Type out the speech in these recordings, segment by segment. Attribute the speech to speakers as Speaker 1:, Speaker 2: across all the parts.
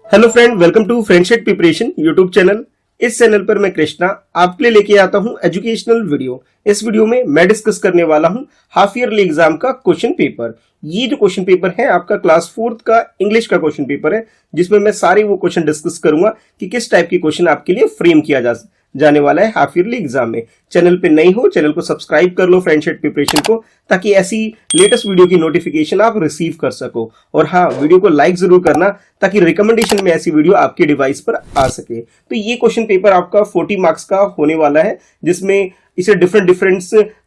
Speaker 1: Hello friend, welcome to friendship preparation YouTube channel. इस चैनल पर मैं कृष्णा आपके लिए लेके आता हूं एजुकेशनल वीडियो। इस वीडियो में मैं डिस्कस करने वाला हूं हाफ ईयरली एग्जाम का क्वेश्चन पेपर। ये जो क्वेश्चन पेपर है आपका क्लास 4th का इंग्लिश का क्वेश्चन पेपर है, जिसमें मैं सारे वो क्वेश्चन डिस्कस करूंगा कि किस टाइप के क्वेश्चन आपके लिए फ्रेम किया जाने वाला है हाफ ईयरली एग्जाम में। चैनल पे नई हो, चैनल को सब्सक्राइब कर लो फ्रेंडशिप प्रिपरेशन को, ताकि ऐसी लेटेस्ट वीडियो की नोटिफिकेशन आप रिसीव कर सको। और हाँ, वीडियो को लाइक जरूर करना ताकि रिकमेंडेशन में ऐसी वीडियो आपके डिवाइस पर आ सके। तो ये क्वेश्चन पेपर आपका 40 मार्क्स का होने वाला है, जिसमें इसे डिफरेंट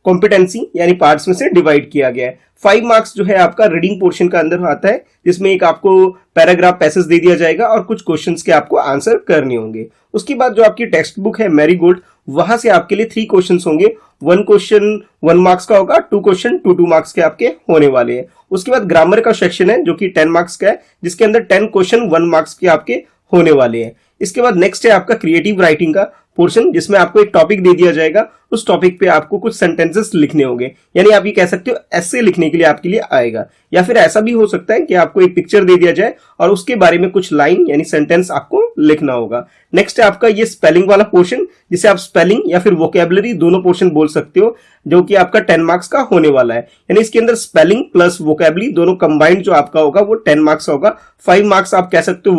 Speaker 1: कॉम्पिटेंसी यानी पार्ट्स में से डिवाइड किया गया है। 5 मार्क्स जो है आपका रीडिंग पोर्शन का अंदर आता है, जिसमें एक आपको पैराग्राफ पैसेज दे दिया जाएगा और कुछ क्वेश्चंस के आपको आंसर करने होंगे। उसके बाद जो आपकी टेक्स्ट बुक है मैरीगोल्ड, वहां से आपके लिए 3 क्वेश्चंस होंगे। 1 क्वेश्चन 1 मार्क्स का होगा, 2 क्वेश्चन 2 मार्क्स के आपके होने वाले हैं। उसके बाद ग्रामर का सेक्शन है जो कि 10 मार्क्स का है, जिसके अंदर 10 क्वेश्चन 1 मार्क्स के आपके होने वाले हैं। इसके बाद नेक्स्ट है आपका क्रिएटिव राइटिंग का पोर्शन, जिसमें आपको एक टॉपिक दे दिया जाएगा, उस टॉपिक पे आपको कुछ सेंटेंसेस लिखने होंगे। यानी आप ये कह सकते हो एस्से लिखने के लिए आपके लिए आएगा। या फिर ऐसा भी हो सकता है कि आपको एक पिक्चर दे दिया जाए और उसके बारे में कुछ लाइन यानी सेंटेंस आपको लिखना होगा। नेक्स्ट है आपका ये स्पेलिंग वाला पोर्शन, जिसे आप स्पेलिंग या फिर वोकैबुलरी दोनों पोर्शन बोल सकते हो, जो कि आपका 10 मार्क्स का होने वाला है। यानी इसके अंदर स्पेलिंग प्लस वोकैबुलरी दोनों कंबाइंड जो आपका होगा वो 10 मार्क्स होगा। 5 मार्क्स आप कह सकते हो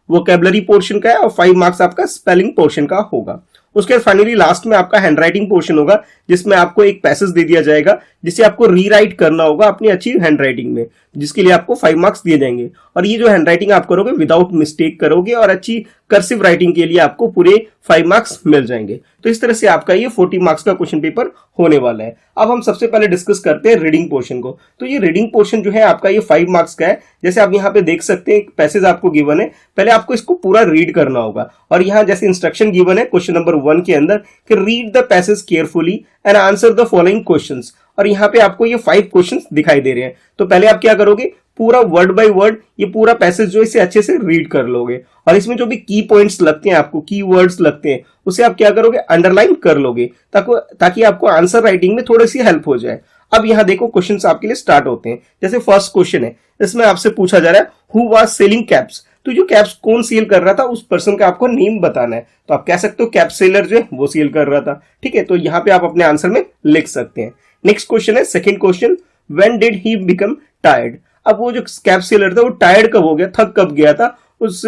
Speaker 1: वोकैबुलरी पोर्शन का है और 5 मार्क्स आपका स्पेलिंग पोर्शन का होगा। उसके बाद फाइनली लास्ट में आपका हैंडराइटिंग पोर्शन होगा, जिसमें आपको एक पैसेज दे दिया जाएगा, जिसे आपको रीराइट करना होगा अपनी अच्छी हैंडराइटिंग में, जिसके लिए आपको 5 मार्क्स दिए जाएंगे। और ये जो हैंडराइटिंग आप करोगे विदाउट मिस्टेक करोगे और अच्छी कर्सिव राइटिंग के लिए आपको पूरे 5 मार्क्स मिल जाएंगे। तो इस तरह से आपका ये 40 मार्क्स का क्वेश्चन पेपर होने वाला है। अब हम सबसे पहले डिस्कस करते हैं रीडिंग पोर्शन को। तो ये रीडिंग पोर्शन जो है आपका ये 5 मार्क्स का है। जैसे आप यहाँ पे देख सकते हैं एक पैसेज आपको गिवन है, पहले आपको इसको पूरा रीड करना होगा। और यहाँ जैसे इंस्ट्रक्शन गिवन है क्वेश्चन नंबर 1 के अंदर कि read the passage carefully and answer the following questions. और यहाँ पे आपको ये 5 क्वेश्चंस दिखाई दे रहे हैं। तो पहले आप क्या करोगे, पूरा वर्ड बाय वर्ड ये पूरा पैसेज जो इसे अच्छे से रीड कर लोगे, और इसमें जो भी की पॉइंट्स लगते हैं, आपको की वर्ड्स लगते हैं, उसे आप क्या करोगे, अंडरलाइन कर लोगे, ताकि आपको आंसर राइटिंग में थोड़ी सी हेल्प हो जाए। अब यहाँ देखो क्वेश्चंस आपके लिए स्टार्ट होते हैं। जैसे फर्स्ट क्वेश्चन है, इसमें आपसे पूछा जा रहा है हु वाज सेलिंग कैप्स। तो जो कैप्स कौन सेल कर रहा था उस पर्सन का आपको नेम बताना है। तो आप कह सकते हो कैप सेलर जो है वो सेल कर रहा था। ठीक है, तो यहाँ पे आप अपने आंसर में लिख सकते हैं। नेक्स्ट क्वेश्चन है second question, when did he become tired. अब वो जो कैप सेलर था वो टायर्ड कब हो गया, थक कब गया था, उस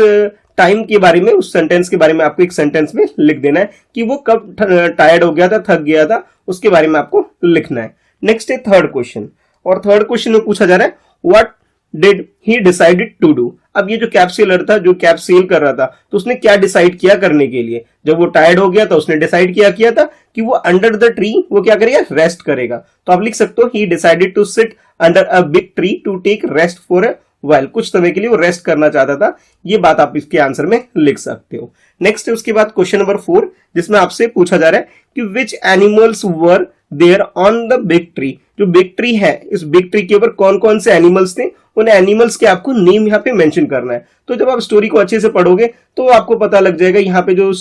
Speaker 1: टाइम के बारे में, उस सेंटेंस के बारे में आपको एक सेंटेंस में लिख देना है कि वो कब टायर्ड हो गया था, थक गया था, उसके बारे में आपको लिखना है। नेक्स्ट है थर्ड क्वेश्चन, और थर्ड क्वेश्चन में पूछा जा रहा है what did he decided to do. अब ये जो कैप सेलर था, जो कैप सेल कर रहा था, तो उसने क्या डिसाइड किया करने के लिए। जब वो टायर्ड हो गया था उसने डिसाइड किया था कि वो अंडर द ट्री वो क्या करेगा, रेस्ट करेगा। तो आप लिख सकते हो he decided to sit under a big tree to take rest for a while. कुछ समय के लिए वो रेस्ट करना चाहता था। ये बात आप इसके आंसर में लिख सकते हो। नेक्स्ट है उसके बाद क्वेश्चन नंबर 4, जिसमें आपसे पूछा जा रहा है कि which animals were there on the big tree. जो बिग ट्री है, इस बिग ट्री के ऊपर कौन कौन से एनिमल्स थे, उन एनिमल्स के आपको नेम यहाँ पे मेंशन करना है। तो जब आप स्टोरी को अच्छे से पढ़ोगे तो आपको पता लग जाएगा यहाँ पे जो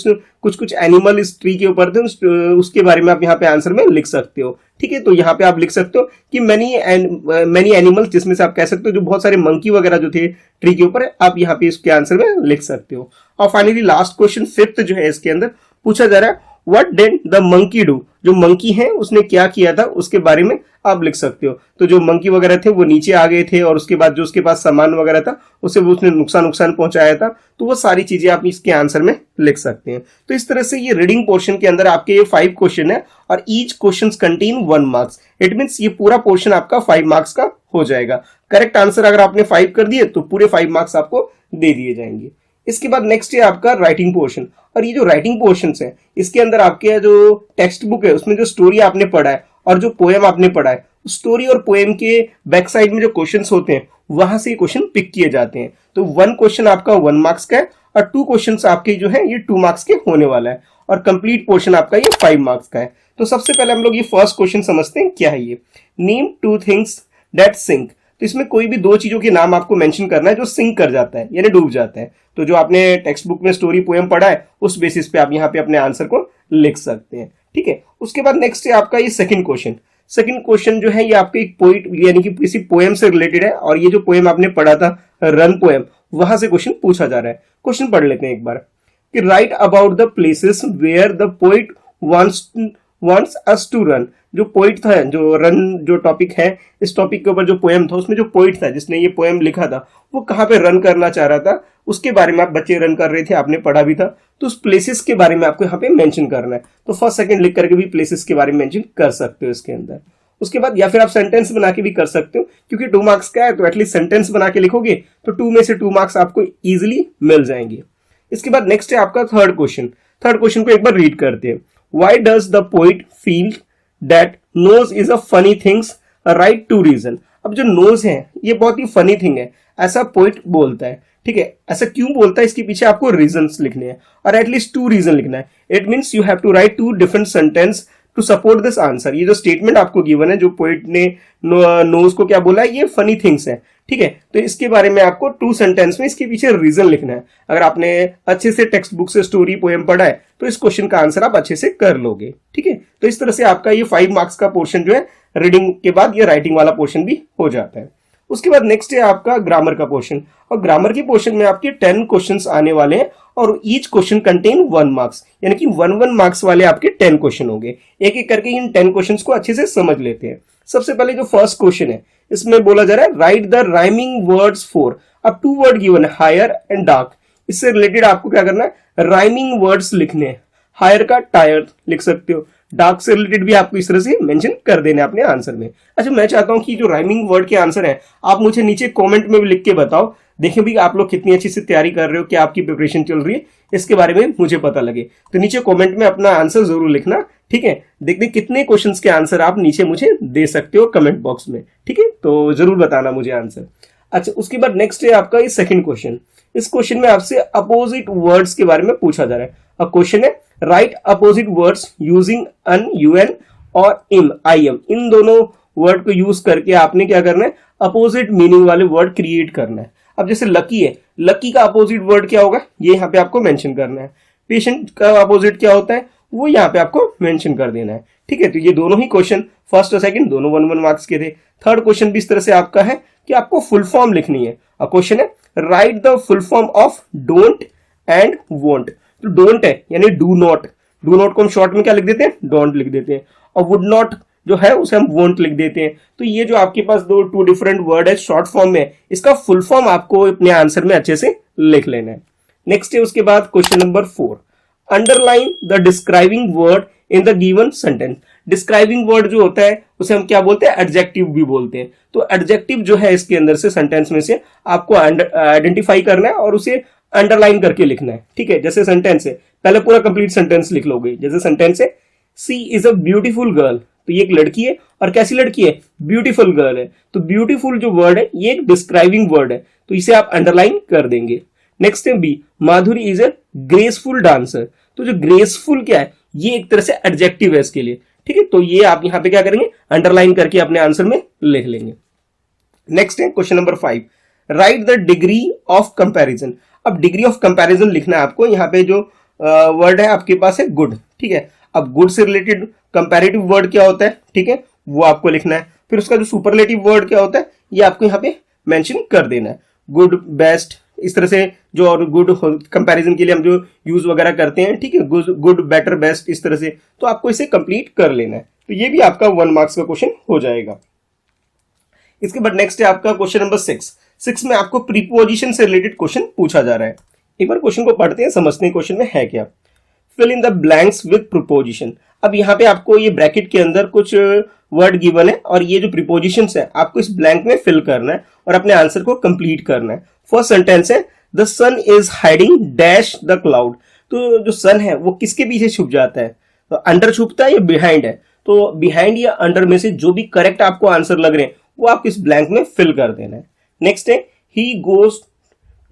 Speaker 1: कुछ एनिमल इस ट्री के ऊपर थे, उसके बारे में आप यहाँ पे आंसर में लिख सकते हो। ठीक है, तो यहाँ पे आप लिख सकते हो कि मैनी एनिमल्स, जिसमें से आप कह सकते हो जो बहुत सारे मंकी वगैरह जो थे ट्री के ऊपर, आप यहाँ पे इसके आंसर में लिख सकते हो। और फाइनली लास्ट क्वेश्चन फिफ्थ जो है, इसके अंदर पूछा जा रहा है what did the monkey do. जो मंकी है उसने क्या किया था, उसके बारे में आप लिख सकते हो। तो जो मंकी वगैरह थे वो नीचे आ गए थे, और उसके बाद जो उसके पास सामान वगैरह था उसे उसने नुकसान पहुंचाया था। तो वो सारी चीजें आप इसके आंसर में लिख सकते हैं। तो इस तरह से ये रीडिंग पोर्शन के अंदर आपके ये 5 क्वेश्चन है, और each question contain 1 marks. It means ये पूरा पोर्शन आपका 5 मार्क्स का हो जाएगा। करेक्ट आंसर अगर आपने 5 कर दिए तो पूरे 5 मार्क्स आपको दे दिए जाएंगे। इसके बाद नेक्स्ट है आपका राइटिंग पोर्शन। और ये जो राइटिंग पोर्शन है, इसके अंदर आपके जो टेक्स्ट बुक है उसमें जो स्टोरी आपने पढ़ा है और जो पोएम आपने पढ़ा है, स्टोरी और पोएम के बैक साइड में जो क्वेश्चंस होते हैं वहां से ये क्वेश्चन पिक किए जाते हैं। तो 1 क्वेश्चन आपका 1 मार्क्स का है, और 2 क्वेश्चंस आपके जो है ये 2 मार्क्स के होने वाला है, और कंप्लीट पोर्शन आपका ये 5 मार्क्स का है। तो सबसे पहले हम लोग ये फर्स्ट क्वेश्चन समझते हैं क्या है ये। Name 2 things that sink. तो इसमें कोई भी 2 चीजों के नाम आपको मेंशन करना है जो सिंक कर जाता है यानी डूब जाता है। तो जो आपने टेक्स्ट बुक में स्टोरी पोएम पढ़ा है उस बेसिस पे आप यहाँ पे अपने आंसर को लिख सकते हैं। ठीक है, उसके बाद नेक्स्ट है आपका ये सेकंड क्वेश्चन। सेकंड क्वेश्चन जो है ये आपके एक पोइट यानी कि किसी पोएम से रिलेटेड है, और ये जो पोएम आपने पढ़ा था रन पोएम, वहां से क्वेश्चन पूछा जा रहा है। क्वेश्चन पढ़ लेते हैं एक बार कि write about the places where the poet wants us to run. जो पोइट था, जो रन जो टॉपिक है, इस टॉपिक के ऊपर जो पोएम था उसमें जो पोइट था जिसने ये पोएम लिखा था वो कहाँ पे रन करना चाह रहा था, उसके बारे में आप बच्चे रन कर रहे थे, आपने पढ़ा भी था। तो उस प्लेसेस के बारे में आपको यहाँ पे मेंशन करना है। तो फर्स्ट सेकंड लिख करके भी प्लेसेस के बारे में मेंशन कर सकते हो इसके अंदर। उसके बाद या फिर आप सेंटेंस बना के भी कर सकते हो, क्योंकि 2 मार्क्स का है तो एटलीस्ट सेंटेंस बना के लिखोगे तो 2 में से 2 मार्क्स आपको इजिली मिल जाएंगे। इसके बाद नेक्स्ट है आपका थर्ड क्वेश्चन। थर्ड क्वेश्चन को एक बार रीड करते हैं। Why does the poet feel that nose is a funny things right to reason. अब जो नोज है ये बहुत ही फनी थिंग है, ऐसा पोइट बोलता है। ठीक है, ऐसा क्यों बोलता है इसके पीछे आपको रीजंस लिखने हैं और एटलीस्ट 2 रीजन लिखना है। It means you have to write 2 different sentence to support this answer. ये जो स्टेटमेंट आपको गिवन है, जो पोइट ने नोज को क्या बोला है, ये फनी थिंग्स है। ठीक है, तो इसके बारे में आपको 2 सेंटेंस में इसके पीछे रीजन लिखना है। अगर आपने अच्छे से टेक्स्ट बुक से स्टोरी पोएम पढ़ा है तो इस क्वेश्चन का आंसर आप अच्छे से कर लोगे। ठीक है, तो इस तरह से आपका ये 5 मार्क्स का पोर्शन जो है रीडिंग के बाद ये राइटिंग वाला पोर्शन भी हो जाता है। उसके बाद नेक्स्ट है आपका ग्रामर का पोर्शन, और ग्रामर के पोर्शन में आपके 10 क्वेश्चंस आने वाले हैं और ईच क्वेश्चन कंटेन 1 मार्क्स, यानी कि 1 मार्क्स वाले आपके 10 क्वेश्चन होंगे। एक एक करके इन 10 क्वेश्चंस को अच्छे से समझ लेते हैं। सबसे पहले जो फर्स्ट क्वेश्चन है इसमें बोला जा रहा है right the rhyming words for. अब 2 वर्ड गिवन है, हायर एंड डार्क। इससे रिलेटेड आपको क्या करना है, राइमिंग वर्ड्स लिखने हैं। हायर का टायर लिख सकते हो, डार्क से रिलेटेड भी आपको इस तरह से मेंशन कर देना है अपने आंसर में। अच्छा, मैं चाहता हूं कि जो राइमिंग वर्ड के आंसर है आप मुझे नीचे कमेंट में भी लिख के बताओ। देखिए भी आप लोग कितनी अच्छी से तैयारी कर रहे हो, क्या आपकी प्रिपरेशन चल रही है, इसके बारे में मुझे पता लगे। तो नीचे कमेंट में अपना आंसर जरूर लिखना। ठीक है, देखते कितने क्वेश्चंस के आंसर आप नीचे मुझे दे सकते हो कमेंट बॉक्स में। ठीक है, तो जरूर बताना मुझे आंसर। अच्छा, उसके बाद नेक्स्ट है आपका ये सेकंड क्वेश्चन। इस क्वेश्चन में आपसे अपोजिट वर्ड्स के बारे में पूछा जा रहा है। अब क्वेश्चन है राइट अपोजिट वर्ड्स यूजिंग अन, यूएन और इम, आई एम। इन दोनों वर्ड को यूज करके आपने क्या करना है, अपोजिट मीनिंग वाले वर्ड क्रिएट करना है। अब जैसे लकी है, लकी का अपोजिट वर्ड क्या होगा ये यहाँ पे आपको मेंशन करना है। पेशेंट का अपोजिट क्या होता है वो यहाँ पे आपको मेंशन कर देना है। ठीक है, तो ये दोनों ही क्वेश्चन फर्स्ट और सेकंड दोनों 1 मार्क्स के थे। थर्ड क्वेश्चन भी इस तरह से आपका है कि आपको फुल फॉर्म लिखनी है। और क्वेश्चन है right the full form of don't and won't. तो डोंट है यानी डू नॉट, डू नॉट को हम शॉर्ट में क्या लिख देते हैं, डोंट लिख देते हैं। और वुड नॉट जो है उसे हम वोंट लिख देते हैं। तो ये जो आपके पास 2 डिफरेंट वर्ड है शॉर्ट फॉर्म में, इसका फुल फॉर्म आपको अपने आंसर में अच्छे से लिख लेना है। नेक्स्ट है उसके बाद question number 4, underline the describing word in the given sentence. Describing word जो होता है उसे हम क्या बोलते हैं, एडजेक्टिव भी बोलते हैं। तो एडजेक्टिव जो है इसके अंदर से सेंटेंस में से आपको आइडेंटिफाई करना है और उसे अंडरलाइन करके लिखना है। ठीक है, जैसे सेंटेंस है, पहले पूरा कंप्लीट सेंटेंस लिख लोगे। जैसे सेंटेंस है सी इज अ ब्यूटीफुल गर्ल, तो ये एक लड़की है और कैसी लड़की है, ब्यूटीफुल गर्ल है। तो ब्यूटीफुल जो वर्ड है ये एक डिस्क्राइबिंग वर्ड है, तो इसे आप अंडरलाइन कर देंगे। नेक्स्ट है B, Madhuri is a graceful dancer. तो जो ग्रेसफुल क्या है, ये एक तरह से एडजेक्टिव है इसके लिए। ठीक है, तो ये आप यहां पे क्या करेंगे, अंडरलाइन करके अपने आंसर में लिख लेंगे। नेक्स्ट है question number 5, right the degree of comparison. अब डिग्री ऑफ कंपैरिजन लिखना है आपको। यहाँ पे जो वर्ड है आपके पास है गुड। ठीक है, अब गुड से रिलेटेड कंपैरेटिव वर्ड क्या होता है, ठीक है, वो आपको लिखना है। फिर उसका जो सुपरलेटिव वर्ड क्या होता है ये आपको यहाँ पे मेंशन कर देना है। गुड, बेस्ट, इस तरह से जो और गुड कंपैरिजन के लिए हम जो यूज वगैरह करते हैं। ठीक है, गुड, बेटर, बेस्ट, इस तरह से। तो आपको इसे कंप्लीट कर लेना है। तो ये भी आपका 1 मार्क्स का क्वेश्चन हो जाएगा। इसके बाद नेक्स्ट है आपका क्वेश्चन नंबर 6 में आपको प्रीपोजिशन से रिलेटेड क्वेश्चन पूछा जा रहा है। एक बार क्वेश्चन को पढ़ते हैं, समझते हैं क्वेश्चन में है क्या। Fill in the blanks with preposition. अब यहाँ पे आपको ये ब्रैकेट के अंदर कुछ वर्ड गिवन है और ये जो प्रीपोजिशंस है आपको इस ब्लैंक में फिल करना है और अपने आंसर को कंप्लीट करना है। फर्स्ट सेंटेंस है the sun is hiding dash the cloud. तो जो सन है वो किसके पीछे छुप जाता है, तो अंडर छुपता है या बिहाइंड है। तो बिहाइंड या अंडर में से जो भी करेक्ट आपको आंसर लग रहे हैं वो आप इस ब्लैंक में फिल कर देना है। नेक्स्ट है he goes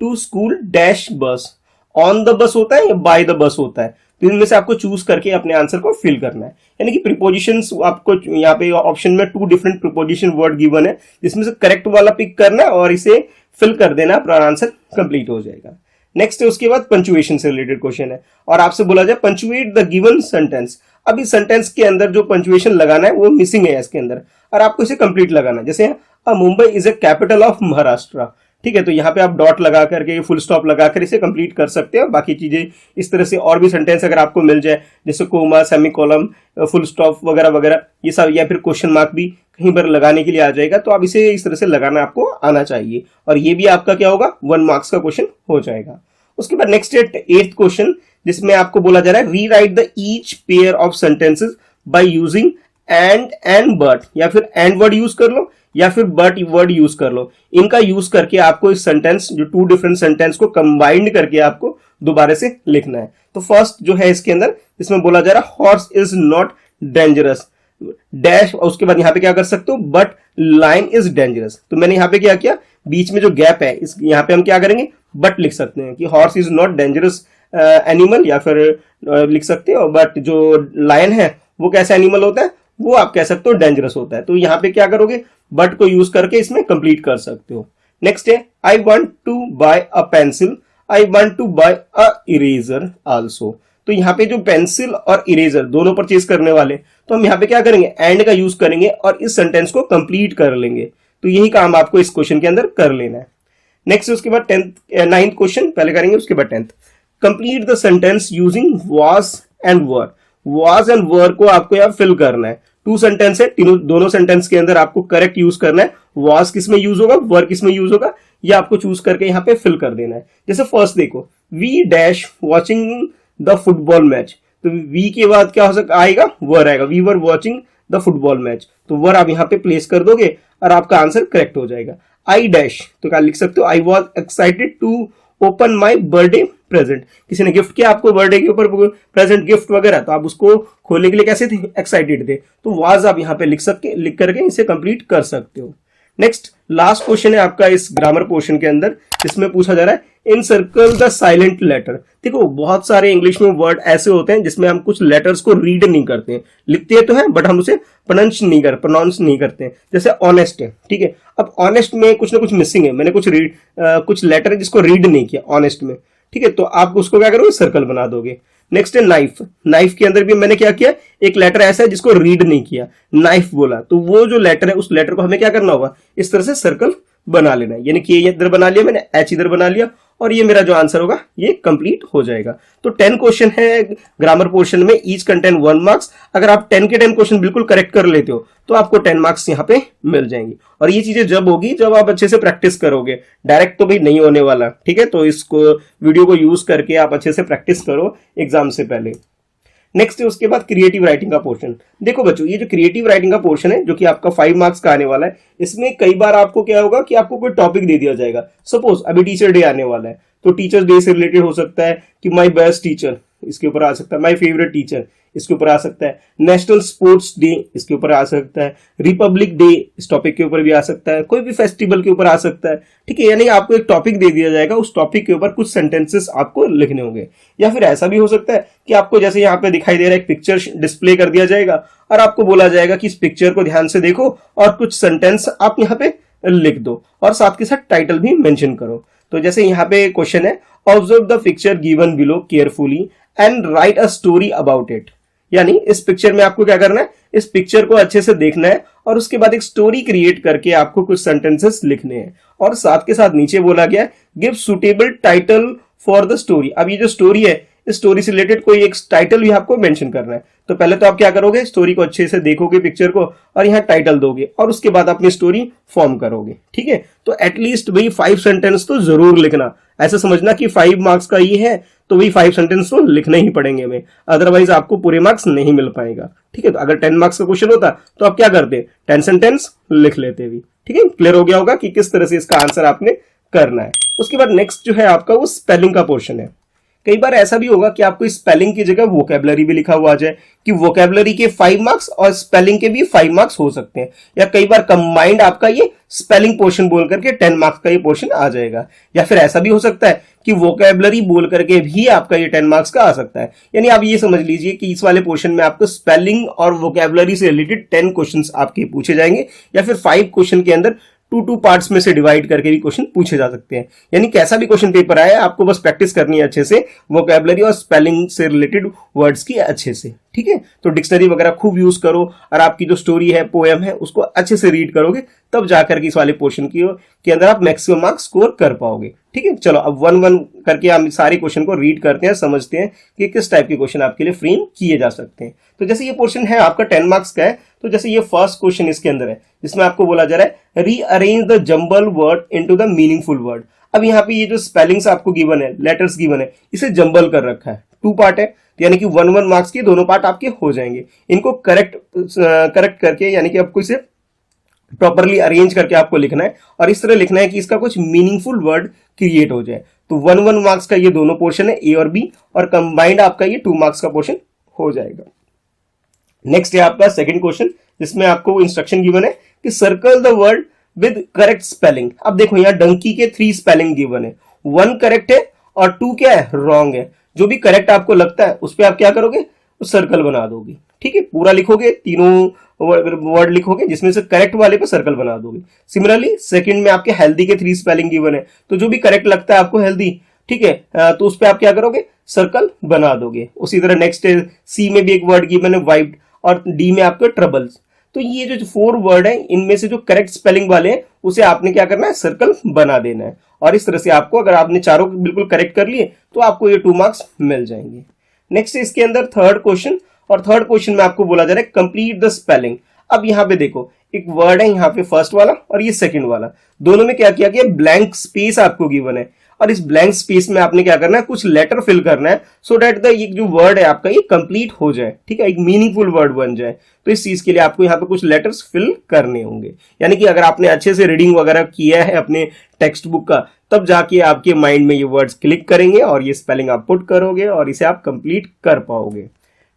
Speaker 1: to school dash bus. On the bus होता है या बाय द बस होता है, तो इनमें से आपको चूज करके अपने आंसर को फिल करना है। यानी कि प्रीपोजिशंस आपको यहाँ पे ऑप्शन में 2 डिफरेंट प्रीपोजिशन वर्ड गिवन है, जिसमें से करेक्ट वाला पिक करना है और इसे फिल कर देना, अपना आंसर कंप्लीट हो जाएगा। नेक्स्ट है उसके बाद पंचुएशन से रिलेटेड क्वेश्चन है और आपसे बोला जाए पंचुएट द गिवन सेंटेंस। अब इस सेंटेंस के अंदर जो पंचुएशन लगाना है वो मिसिंग है इसके अंदर और आपको इसे कंप्लीट लगाना है। जैसे Mumbai is a capital of Maharashtra. ठीक है, तो यहाँ पे आप डॉट लगा करके फुल स्टॉप लगा कर इसे कंप्लीट कर सकते हो। बाकी चीजें इस तरह से और भी सेंटेंस अगर आपको मिल जाए जैसे कोमा, सेमीकोलन, फुल स्टॉप वगैरह वगैरह ये सब, या फिर क्वेश्चन मार्क भी कहीं पर लगाने के लिए आ जाएगा, तो आप इसे इस तरह से लगाना आपको आना चाहिए और ये भी आपका क्या होगा 1 मार्क्स का क्वेश्चन हो जाएगा। उसके बाद नेक्स्ट है 8th क्वेश्चन, जिसमें आपको बोला जा रहा है rewrite the each pair of sentences by using and but, या फिर एंड वर्ड यूज कर लो या फिर बट वर्ड यूज कर लो। इनका यूज करके आपको इस सेंटेंस जो 2 डिफरेंट सेंटेंस को कंबाइंड करके आपको दोबारा से लिखना है। तो फर्स्ट जो है इसके अंदर इसमें बोला जा रहा है horse is not dangerous dash, और उसके बाद यहाँ पे क्या कर सकते हो बट लाइन इज डेंजरस। तो मैंने यहाँ पे क्या किया, बीच में जो गैप है इस यहाँ पे हम क्या करेंगे बट लिख सकते हैं कि horse is not dangerous animal, या फिर लिख सकते हो बट जो लायन है वो कैसा एनिमल होता है, वो आप कह सकते हो डेंजरस होता है। तो यहाँ पे क्या करोगे बट को यूज करके इसमें कंप्लीट कर सकते हो। नेक्स्ट है I want to buy a pencil, I want to buy a eraser also. तो यहाँ पे जो पेंसिल और इरेजर दोनों परचेज करने वाले, तो हम यहाँ पे क्या करेंगे एंड का यूज करेंगे और इस सेंटेंस को कंप्लीट कर लेंगे। तो यही काम आपको इस क्वेश्चन के अंदर कर लेना है। नेक्स्ट उसके बाद 9th क्वेश्चन पहले करेंगे, उसके बाद 10th। Complete the sentence using was and were. Was and were को आपको यहाँ फिल करना है। 2 सेंटेंस है, दोनों सेंटेंस के अंदर आपको करेक्ट यूज करना है। वाज किस में यूज होगा, वर किस में यूज होगा, ये आपको चूज करके यहाँ पे फिल कर देना है। जैसे फर्स्ट देखो we dash watching the football match, तो वी के बाद क्या हो सकता आएगा वर आएगा, we were watching the football match, तो वर आप यहाँ पे प्लेस कर दोगे और आपका आंसर करेक्ट हो जाएगा। आई डैश तो क्या लिख सकते हो I was excited to open my birthday present, किसी ने गिफ्ट किया आपको बर्थडे के ऊपर प्रेजेंट गिफ्ट वगैरह, तो आप उसको खोलने के लिए कैसे थे एक्साइटेड थे, तो वाज आप यहाँ पे लिख करके इसे कंप्लीट कर सकते हो। नेक्स्ट लास्ट क्वेश्चन है आपका इस ग्रामर पोर्शन के अंदर, जिसमें पूछा जा रहा है इन सर्कल द साइलेंट लेटर। देखो बहुत सारे इंग्लिश में वर्ड ऐसे होते हैं जिसमें हम कुछ लेटर्स को रीड नहीं करते हैं, लिखते तो हैं बट हम उसे प्रोनाउंस नहीं करते हैं। जैसे ऑनेस्ट है, ठीक है, अब ऑनेस्ट में कुछ ना कुछ मिसिंग है, मैंने कुछ लेटर है जिसको रीड नहीं किया ऑनेस्ट में, ठीक है, तो आप उसको क्या करोगे सर्कल बना दोगे। नेक्स्ट है नाइफ, नाइफ के अंदर भी मैंने क्या किया एक लेटर ऐसा है जिसको रीड नहीं किया, नाइफ बोला, तो वो जो लेटर है उस लेटर को हमें क्या करना होगा इस तरह से सर्कल बना लेना है, यानी कि ये इधर बना लिया मैंने, एच इधर बना लिया और ये मेरा जो आंसर होगा ये कंप्लीट हो जाएगा। तो 10 क्वेश्चन है ग्रामर पोर्शन में, ईच कंटेंट 1 मार्क्स। अगर आप 10 के 10 क्वेश्चन बिल्कुल करेक्ट कर लेते हो तो आपको 10 मार्क्स यहाँ पे मिल जाएंगे। और ये चीजें जब होगी जब आप अच्छे से प्रैक्टिस करोगे, डायरेक्ट तो भाई नहीं होने वाला, ठीक है, तो इसको वीडियो को यूज करके आप अच्छे से प्रैक्टिस करो एग्जाम से पहले। नेक्स्ट है उसके बाद क्रिएटिव राइटिंग का पोर्शन। देखो बच्चों ये जो क्रिएटिव राइटिंग का पोर्शन है जो कि आपका 5 मार्क्स का आने वाला है, इसमें कई बार आपको क्या होगा कि आपको कोई टॉपिक दे दिया जाएगा। सपोज अभी टीचर डे आने वाला है, तो टीचर्स डे से रिलेटेड हो सकता है कि माय बेस्ट टीचर, इसके ऊपर आ सकता है माय फेवरेट टीचर, इसके ऊपर आ सकता है नेशनल स्पोर्ट्स डे, इसके ऊपर आ सकता है रिपब्लिक डे, इस टॉपिक के ऊपर भी आ सकता है, कोई भी फेस्टिवल के ऊपर आ सकता है, ठीक है। यानी आपको एक टॉपिक दे दिया जाएगा, उस टॉपिक के ऊपर कुछ सेंटेंसेस आपको लिखने होंगे। या फिर ऐसा भी हो सकता है कि आपको जैसे यहाँ पे दिखाई दे रहा है एक पिक्चर डिस्प्ले कर दिया जाएगा और आपको बोला जाएगा कि इस पिक्चर को ध्यान से देखो और कुछ सेंटेंस आप यहाँ पे लिख दो और साथ के साथ टाइटल भी मेंशन करो। तो जैसे यहाँ पे क्वेश्चन है observe the picture given below carefully and right a story about it, यानी इस पिक्चर में आपको क्या करना है, इस पिक्चर को अच्छे से देखना है और उसके बाद एक स्टोरी क्रिएट करके आपको कुछ सेंटेंसेस लिखने हैं। और साथ के साथ नीचे बोला गया give suitable title for the story. अब ये जो स्टोरी है इस स्टोरी से रिलेटेड कोई एक टाइटल भी आपको मेंशन करना है। तो पहले तो आप क्या करोगे, स्टोरी को अच्छे से देखोगे पिक्चर को और यहाँ टाइटल दोगे और उसके बाद अपनी स्टोरी फॉर्म करोगे, ठीक है। तो एटलीस्ट भाई 5 सेंटेंस तो जरूर लिखना, ऐसा समझना कि 5 मार्क्स का ये है तो वही 5 सेंटेंस तो लिखने ही पड़ेंगे हमें, अदरवाइज आपको पूरे मार्क्स नहीं मिल पाएगा, ठीक है। तो अगर 10 मार्क्स का क्वेश्चन होता तो आप क्या करते, 10 सेंटेंस लिख लेते भी, ठीक है। क्लियर हो गया होगा कि किस तरह से इसका आंसर आपने करना है। उसके बाद नेक्स्ट जो है आपका वो स्पेलिंग का पोर्शन है। कई बार ऐसा भी होगा कि आपको स्पेलिंग की जगह वोकैबुलरी भी लिखा हुआ आ जाए कि वोकैबुलरी के 5 मार्क्स और स्पेलिंग के भी 5 मार्क्स हो सकते हैं, या कई बार कंबाइंड आपका ये स्पेलिंग पोर्शन बोल करके 10 मार्क्स का ये पोर्शन आ जाएगा। या फिर ऐसा भी हो सकता है कि वोकैबुलरी बोल करके भी आपका ये 10 मार्क्स का आ सकता है। यानी आप ये समझ लीजिए कि इस वाले पोर्शन में आपको स्पेलिंग और वोकैबुलरी से रिलेटेड 10 क्वेश्चंस आपके पूछे जाएंगे, या फिर 5 क्वेश्चन के अंदर टू पार्ट्स में से डिवाइड करके भी क्वेश्चन पूछे जा सकते हैं। यानी कैसा भी क्वेश्चन पेपर आए, आपको बस प्रैक्टिस करनी है अच्छे से, वोकैबुलरी और स्पेलिंग से रिलेटेड वर्ड्स की अच्छे से, ठीक है। तो डिक्शनरी वगैरह खूब यूज करो, और आपकी जो स्टोरी है, पोएम है, उसको अच्छे से रीड करोगे, तब जाकर के इस वाले पोर्शन के अंदर आप मैक्सिमम मार्क्स स्कोर कर पाओगे, ठीक है। चलो अब वन वन करके हम सारे क्वेश्चन को रीड करते हैं, समझते हैं कि किस टाइप के क्वेश्चन आपके लिए फ्रेम किए जा सकते हैं। तो जैसे ये पोर्शन है आपका 10 मार्क्स का है, तो जैसे ये फर्स्ट क्वेश्चन इसके अंदर है, जिसमें आपको बोला जा रहा है rearrange the jumble word into the meaningful word. अब यहाँ पे ये जो स्पेलिंग्स आपको गिवन है, लेटर्स गिवन है, इसे जंबल कर रखा है, 2 पार्ट है, यानी कि 1 मार्क्स के दोनों पार्ट आपके हो जाएंगे। इनको करेक्ट करके, यानी कि आपको इसे प्रॉपरली अरेंज करके आपको लिखना है, और इस तरह लिखना है कि इसका कुछ मीनिंगफुल वर्ड क्रिएट हो जाए। तो 1 मार्क्स का ये दोनों पोर्शन है, ए और बी, और कंबाइंड आपका ये 2 मार्क्स का पोर्शन हो जाएगा। नेक्स्ट है आपका सेकंड क्वेश्चन, जिसमें आपको इंस्ट्रक्शन गिवन है कि circle the word with correct spelling. अब देखो यहाँ डंकी के 3 स्पेलिंग गिवन है, 1 करेक्ट है और 2 क्या है, रॉन्ग है। जो भी करेक्ट आपको लगता है उस पर आप क्या करोगे, सर्कल बना दोगे, ठीक है। पूरा लिखोगे, तीनों वर्ड लिखोगे, जिसमें से करेक्ट वाले पे सर्कल बना दोगे। सिमिलरली सेकंड में आपके हेल्दी के 3 स्पेलिंग गिवन है, तो जो भी करेक्ट लगता है आपको हेल्दी, ठीक है, तो उस पे आप क्या करोगे, सर्कल बना दोगे। उसी तरह नेक्स्ट सी में भी एक वर्ड गिवन है, वाइप्ड, और डी में आपका ट्रबल्स। तो ये जो 4 वर्ड है, इनमें से जो करेक्ट स्पेलिंग वाले हैं उसे आपने क्या करना है, सर्कल बना देना है। और इस तरह से आपको, अगर आपने चारों बिल्कुल करेक्ट कर लिए, तो आपको ये 2 मार्क्स मिल जाएंगे। नेक्स्ट इसके अंदर थर्ड क्वेश्चन, और थर्ड क्वेश्चन में आपको बोला जा रहा है कंप्लीट द स्पेलिंग। अब यहाँ पे देखो एक वर्ड है यहाँ पे फर्स्ट वाला और ये सेकंड वाला, दोनों में क्या किया गया, ब्लैंक स्पेस आपको गिवन है, और इस ब्लैंक स्पेस में आपने क्या करना है, कुछ लेटर फिल करना है, सो दैट द ये जो वर्ड है आपका ये कंप्लीट हो जाए, ठीक है, एक मीनिंगफुल वर्ड बन जाए। तो इस चीज के लिए आपको यहाँ पे कुछ लेटर्स फिल करने होंगे। यानी कि अगर आपने अच्छे से रीडिंग वगैरह किया है अपने टेक्स्ट बुक का, तब जाके आपके माइंड में ये वर्ड्स क्लिक करेंगे और ये स्पेलिंग आप पुट करोगे और इसे आप कंप्लीट कर पाओगे।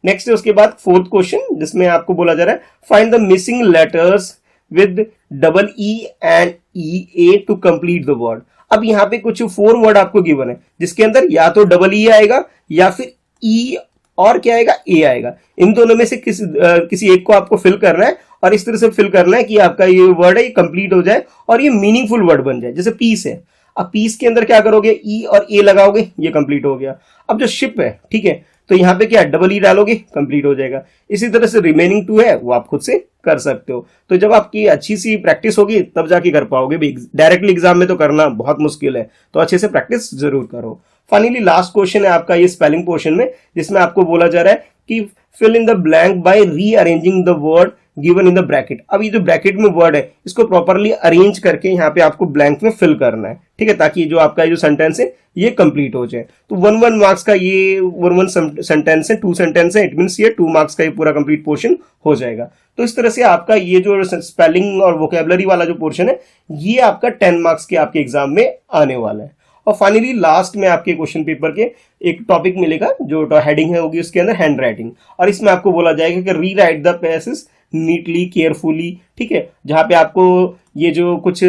Speaker 1: नेक्स्ट है उसके बाद फोर्थ क्वेश्चन, जिसमें आपको बोला जा रहा है find the missing letters with double e and e a to complete the word. अब यहाँ पे कुछ 4 वर्ड आपको गिवन है, जिसके अंदर या तो डबल ई आएगा या फिर ई और क्या आएगा, ए आएगा। इन दोनों में से किसी एक को आपको फिल करना है, और इस तरह से फिल करना है कि आपका ये वर्ड है ये कंप्लीट हो जाए और ये मीनिंगफुल वर्ड बन जाए। जैसे पीस है, अब पीस के अंदर क्या करोगे, ई और ए लगाओगे, ये कंप्लीट हो गया। अब जो शिप है, ठीक है, तो यहाँ पे क्या डबल ई डालोगे, कंप्लीट हो जाएगा। इसी तरह से रिमेनिंग 2 है वो आप खुद से कर सकते हो। तो जब आपकी अच्छी सी प्रैक्टिस होगी तब जाके कर पाओगे। डायरेक्टली एग्जाम में तो करना बहुत मुश्किल है, तो अच्छे से प्रैक्टिस जरूर करो। फाइनली लास्ट क्वेश्चन है आपका ये स्पेलिंग पोर्शन में, जिसमें आपको बोला जा रहा है कि fill in the blank by rearranging the word given in the bracket. अब ये जो ब्रैकेट में वर्ड है इसको प्रॉपरली अरेंज करके यहाँ पे आपको ब्लैंक में फिल करना है, ठीक है, ताकि जो आपका जो सेंटेंस है ये कंप्लीट हो जाए। तो 1 मार्क्स का ये 1 सेंटेंस है, 2 सेंटेंस है, इट मींस ये 2 मार्क्स का ये पूरा कंप्लीट पोर्शन हो जाएगा। तो इस तरह से आपका ये जो स्पेलिंग और वोकैबुलरी वाला जो पोर्शन है ये आपका 10 मार्क्स के आपके एग्जाम में आने वाला है। और फाइनली लास्ट में आपके क्वेश्चन पेपर के एक टॉपिक मिलेगा, जो हेडिंग है होगी उसके अंदर हैंड राइटिंग, और इसमें आपको बोला जाएगा कि री right the passage neatly carefully, ठीक है, जहां पे आपको ये जो कुछ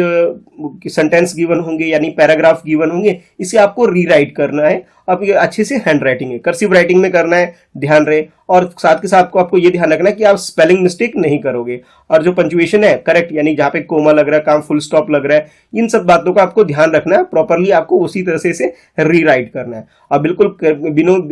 Speaker 1: सेंटेंस गिवन होंगे यानी पैराग्राफ गिवन होंगे, इसे आपको रीराइट करना है। अब ये अच्छे से हैंड राइटिंग है, कर्सिव राइटिंग में करना है, ध्यान रहे। और साथ के साथ आपको ये ध्यान रखना है कि आप स्पेलिंग मिस्टेक नहीं करोगे, और जो पंक्चुएशन है करेक्ट, यानी जहाँ पे कोमा लग रहा है, कहाँ फुल स्टॉप लग रहा है, इन सब बातों का आपको ध्यान रखना है। प्रॉपरली आपको उसी तरह से इसे रीराइट करना है, और बिल्कुल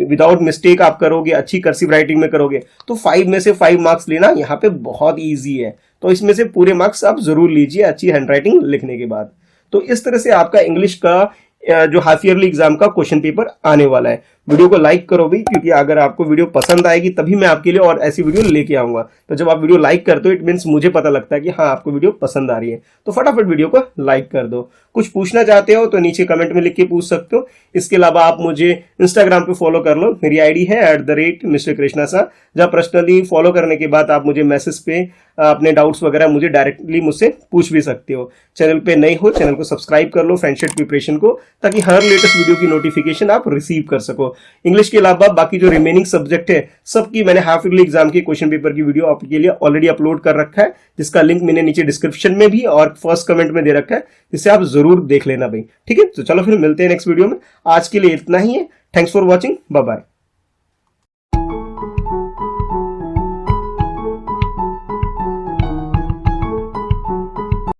Speaker 1: विदाउट मिस्टेक आप करोगे, अच्छी कर्सिव राइटिंग में करोगे, तो 5 में से 5 मार्क्स लेना यहाँ पे बहुत ईजी है। तो इसमें से पूरे मार्क्स आप जरूर लीजिए अच्छी हैंडराइटिंग लिखने के बाद। तो इस तरह से आपका इंग्लिश का जो हाफ ईयरली एग्जाम का क्वेश्चन पेपर आने वाला है। वीडियो को लाइक करो भी, क्योंकि अगर आपको वीडियो पसंद आएगी तभी मैं आपके लिए और ऐसी वीडियो लेके आऊंगा। तो जब आप वीडियो लाइक करते हो इट मीन्स मुझे पता लगता है कि हाँ आपको वीडियो पसंद आ रही है। तो फटाफट वीडियो को लाइक कर दो। कुछ पूछना चाहते हो तो नीचे कमेंट में लिख के पूछ सकते हो। इसके अलावा आप मुझे इंस्टाग्राम पे फॉलो कर लो, मेरी आईडी है @Mr. Krishna Shah, जहाँ पर्सनली फॉलो करने के बाद आप मुझे मैसेज पे अपने डाउट्स वगैरह मुझे डायरेक्टली मुझसे पूछ भी सकते हो। चैनल पे नए हो, चैनल को सब्सक्राइब कर लो फ्रेंडशिप प्रिपरेशन को, ताकि हर लेटेस्ट वीडियो की नोटिफिकेशन आप रिसीव कर सको। इंग्लिश के अलावा बाकी जो रिमेनिंग सब्जेक्ट है सबकी मैंने हाफ ईयरली एग्जाम के क्वेश्चन पेपर की वीडियो आपके लिए ऑलरेडी अपलोड कर रखा है, जिसका लिंक मैंने नीचे डिस्क्रिप्शन में भी और फर्स्ट कमेंट में दे रखा है, जिसे आप जरूर देख लेना भाई। ठीक है, तो चलो फिर मिलते हैं नेक्स्ट वीडियो में। आज के लिए इतना ही है। Thanks for watching, bye bye.